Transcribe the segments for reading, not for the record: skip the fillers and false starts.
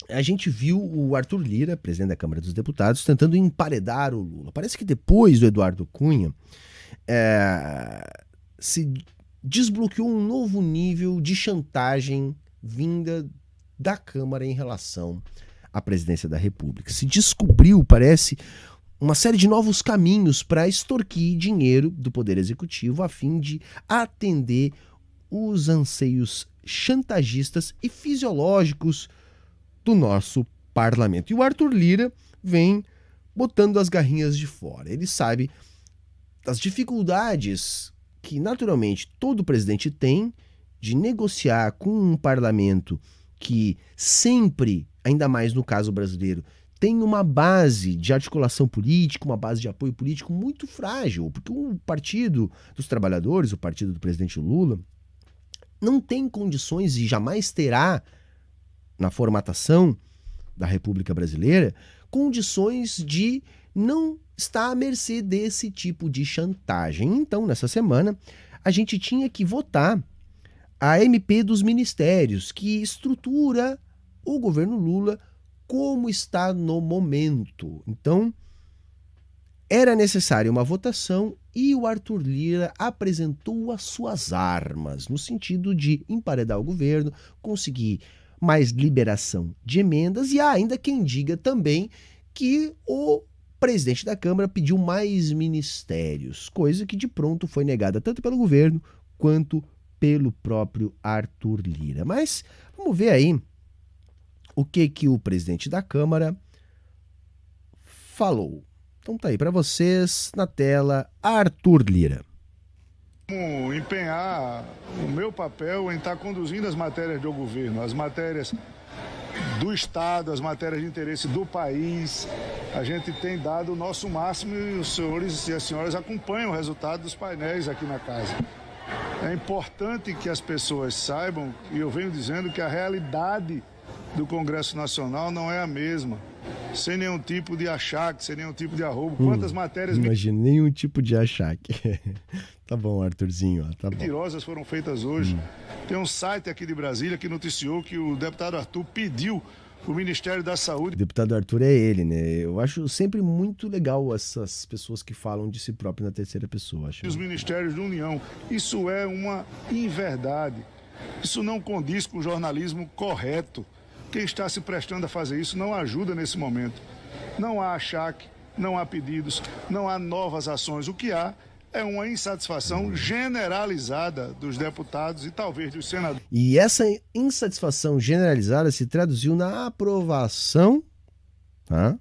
a gente viu o Arthur Lira, presidente da Câmara dos Deputados, tentando emparedar o Lula. Parece que depois do Eduardo Cunha, se desbloqueou um novo nível de chantagem vinda da Câmara em relação à presidência da República. Se descobriu, parece, uma série de novos caminhos para extorquir dinheiro do Poder Executivo a fim de atender os anseios chantagistas e fisiológicos do nosso parlamento. E o Arthur Lira vem botando as garrinhas de fora. Ele sabe das dificuldades que naturalmente todo presidente tem de negociar com um parlamento que sempre, ainda mais no caso brasileiro, tem uma base de articulação política, uma base de apoio político muito frágil, porque o Partido dos Trabalhadores, o partido do presidente Lula, não tem condições e jamais terá, na formatação da República Brasileira, condições de não estar à mercê desse tipo de chantagem. Então, nessa semana, a gente tinha que votar a MP dos ministérios, que estrutura o governo Lula como está no momento. Então, era necessária uma votação e o Arthur Lira apresentou as suas armas, no sentido de emparedar o governo, conseguir mais liberação de emendas, e há ainda quem diga também que o presidente da Câmara pediu mais ministérios, coisa que de pronto foi negada tanto pelo governo quanto pelo próprio Arthur Lira. Mas vamos ver aí o que o presidente da Câmara falou. Então tá aí para vocês na tela, Arthur Lira. Vamos empenhar o meu papel em estar conduzindo as matérias do governo, as matérias do Estado, as matérias de interesse do país. A gente tem dado o nosso máximo e os senhores e as senhoras acompanham o resultado dos painéis aqui na casa. É importante que as pessoas saibam, e eu venho dizendo que a realidade do Congresso Nacional não é a mesma, sem nenhum tipo de achaque, sem nenhum tipo de arrobo. Quantas matérias... Imagina, nenhum tipo de achaque. Tá bom, Arthurzinho, ó, tá bom. Mentirosas foram feitas hoje. Tem um site aqui de Brasília que noticiou que o deputado Arthur pediu o Ministério da Saúde... O deputado Arthur é ele, né? Eu acho sempre muito legal essas pessoas que falam de si próprio na terceira pessoa. Acho. Os Ministérios da União. Isso é uma inverdade. Isso não condiz com o jornalismo correto. Quem está se prestando a fazer isso não ajuda nesse momento. Não há achaque, não há pedidos, não há novas ações. O que há é uma insatisfação generalizada dos deputados e talvez dos senadores. E essa insatisfação generalizada se traduziu na aprovação, tá,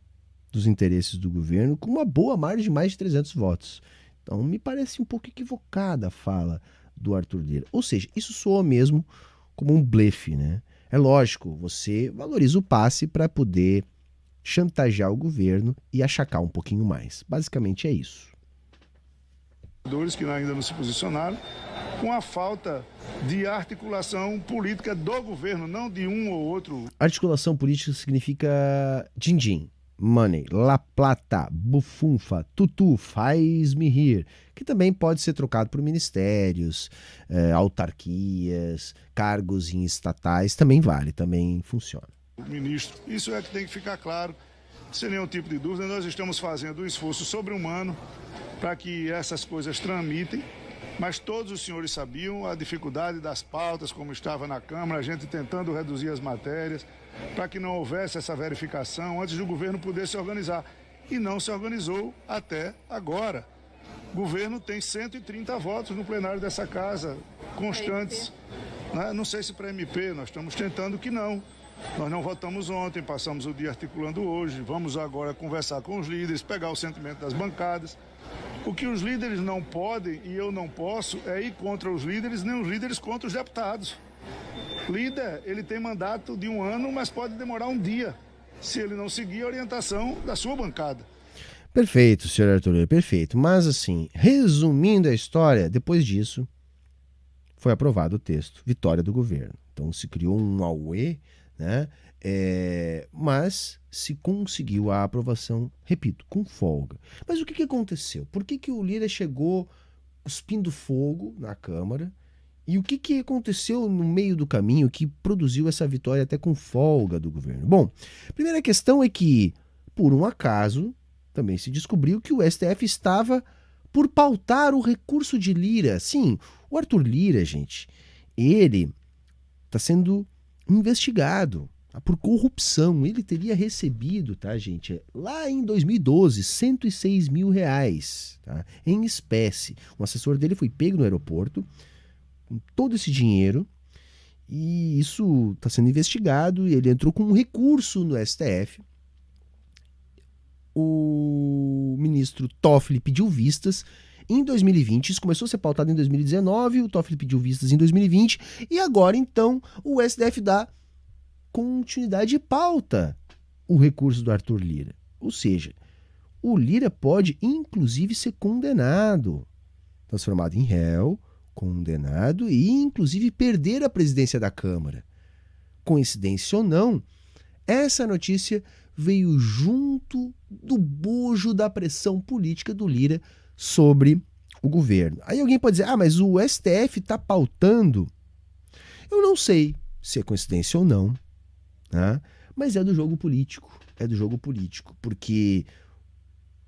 dos interesses do governo com uma boa margem de mais de 300 votos. Então me parece um pouco equivocada a fala do Arthur Lira. Ou seja, isso soa mesmo como um blefe, né? É lógico, você valoriza o passe para poder chantagear o governo e achacar um pouquinho mais. Basicamente é isso. Que ainda não se posicionaram, com a falta de articulação política do governo, não de um ou outro. Articulação política significa din-din, money, la plata, bufunfa, tutu, faz-me rir, que também pode ser trocado por ministérios, autarquias, cargos em estatais, também vale, também funciona. Ministro, isso é que tem que ficar claro, sem nenhum tipo de dúvida. Nós estamos fazendo um esforço sobre-humano para que essas coisas tramitem, mas todos os senhores sabiam a dificuldade das pautas, como estava na Câmara, a gente tentando reduzir as matérias, para que não houvesse essa verificação antes do governo poder se organizar. E não se organizou até agora. O governo tem 130 votos no plenário dessa casa, constantes. Não sei se para MP, nós estamos tentando que não. Nós não votamos ontem, passamos o dia articulando hoje, vamos agora conversar com os líderes, pegar o sentimento das bancadas. O que os líderes não podem, e eu não posso, é ir contra os líderes, nem os líderes contra os deputados. Líder, ele tem mandato de 1 ano, mas pode demorar um dia, se ele não seguir a orientação da sua bancada. Perfeito, senhor Arthur, perfeito. Mas assim, resumindo a história, depois disso, foi aprovado o texto, vitória do governo. Então se criou um auê, né? Mas se conseguiu a aprovação, repito, com folga. Mas o que aconteceu? Por que o Lira chegou cuspindo fogo na Câmara E o que aconteceu no meio do caminho que produziu essa vitória até com folga do governo? Bom, a primeira questão é que, por um acaso, também se descobriu que o STF estava por pautar o recurso de Lira. Sim, o Arthur Lira, gente, ele está sendo investigado por corrupção. Ele teria recebido, tá, gente, lá em 2012, R$106 mil, tá, em espécie. Um assessor dele foi pego no aeroporto com todo esse dinheiro e isso está sendo investigado e ele entrou com um recurso no STF. O ministro Toffoli pediu vistas em 2020, isso começou a ser pautado em 2019, o Toffoli pediu vistas em 2020 e agora então o STF dá continuidade e pauta o recurso do Arthur Lira. Ou seja, o Lira pode inclusive ser condenado, transformado em réu, condenado e inclusive perder a presidência da Câmara. Coincidência ou não, essa notícia veio junto do bojo da pressão política do Lira sobre o governo. Aí alguém pode dizer, mas o STF está pautando. Eu não sei se é coincidência ou não, né? Mas é do jogo político. É do jogo político, porque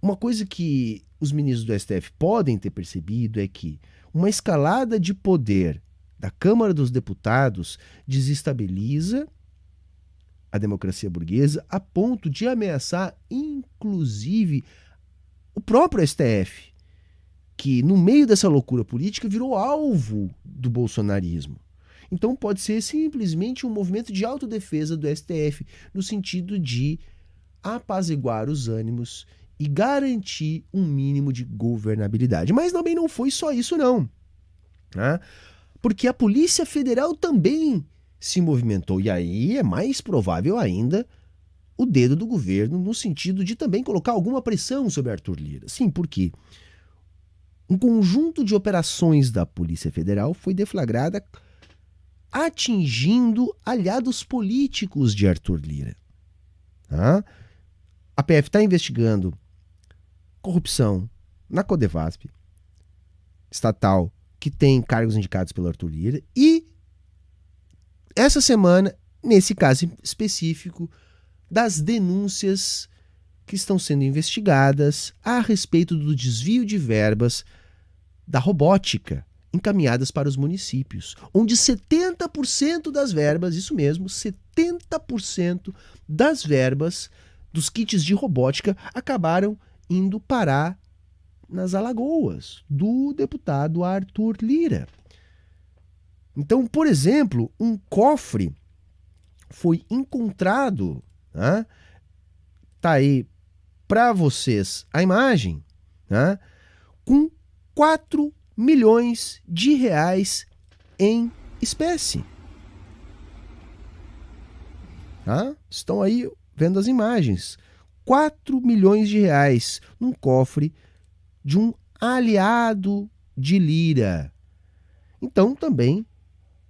uma coisa que os ministros do STF podem ter percebido é que uma escalada de poder da Câmara dos Deputados desestabiliza a democracia burguesa a ponto de ameaçar, inclusive, o próprio STF, que no meio dessa loucura política virou alvo do bolsonarismo. Então pode ser simplesmente um movimento de autodefesa do STF, no sentido de apaziguar os ânimos e garantir um mínimo de governabilidade. Mas também não foi só isso não, né? Porque a Polícia Federal também se movimentou, e aí é mais provável ainda o dedo do governo no sentido de também colocar alguma pressão sobre Arthur Lira. Sim, porque um conjunto de operações da Polícia Federal foi deflagrada atingindo aliados políticos de Arthur Lira. Tá? A PF está investigando corrupção na Codevasp, estatal, que tem cargos indicados pelo Arthur Lira, e essa semana, nesse caso específico, das denúncias que estão sendo investigadas a respeito do desvio de verbas da robótica encaminhadas para os municípios, onde 70% das verbas, isso mesmo, 70% das verbas dos kits de robótica acabaram indo parar nas Alagoas, do deputado Arthur Lira. Então, por exemplo, um cofre foi encontrado, né? Tá aí para vocês a imagem, né? Com 4 milhões de reais em espécie. Tá? Estão aí vendo as imagens. 4 milhões de reais num cofre de um aliado de Lira. Então também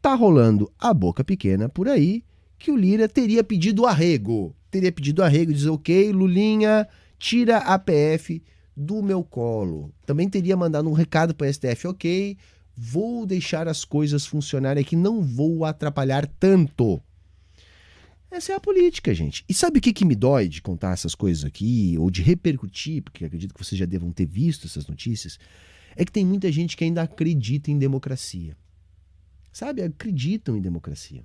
tá rolando a boca pequena por aí que o Lira teria pedido arrego. Teria pedido arrego, dizer, ok, Lulinha, tira a PF do meu colo. Também teria mandado um recado para o STF, ok, vou deixar as coisas funcionarem aqui, não vou atrapalhar tanto. Essa é a política, gente. E sabe o que me dói de contar essas coisas aqui, ou de repercutir, porque acredito que vocês já devam ter visto essas notícias, é que tem muita gente que ainda acredita em democracia. Sabe, acreditam em democracia.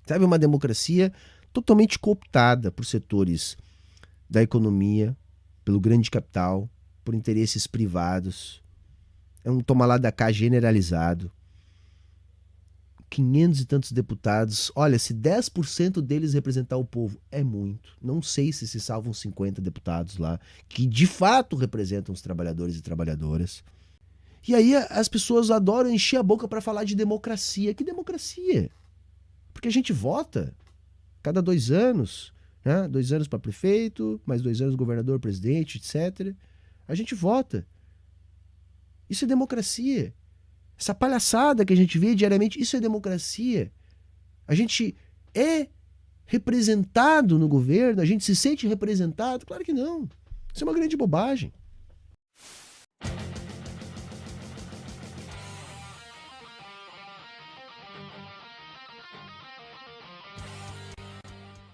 Sabe, uma democracia totalmente cooptada por setores da economia, pelo grande capital, por interesses privados. É um toma lá da cá generalizado. 500 e tantos deputados. Olha, se 10% deles representar o povo, é muito. Não sei se salvam 50 deputados lá, que de fato representam os trabalhadores e trabalhadoras. E aí as pessoas adoram encher a boca para falar de democracia. Que democracia? Porque a gente vota cada 2 anos, né? 2 anos para prefeito, mais 2 anos governador, presidente, etc. A gente vota. Isso é democracia. Essa palhaçada que a gente vê diariamente, isso é democracia. A gente é representado no governo, a gente se sente representado? Claro que não. Isso é uma grande bobagem.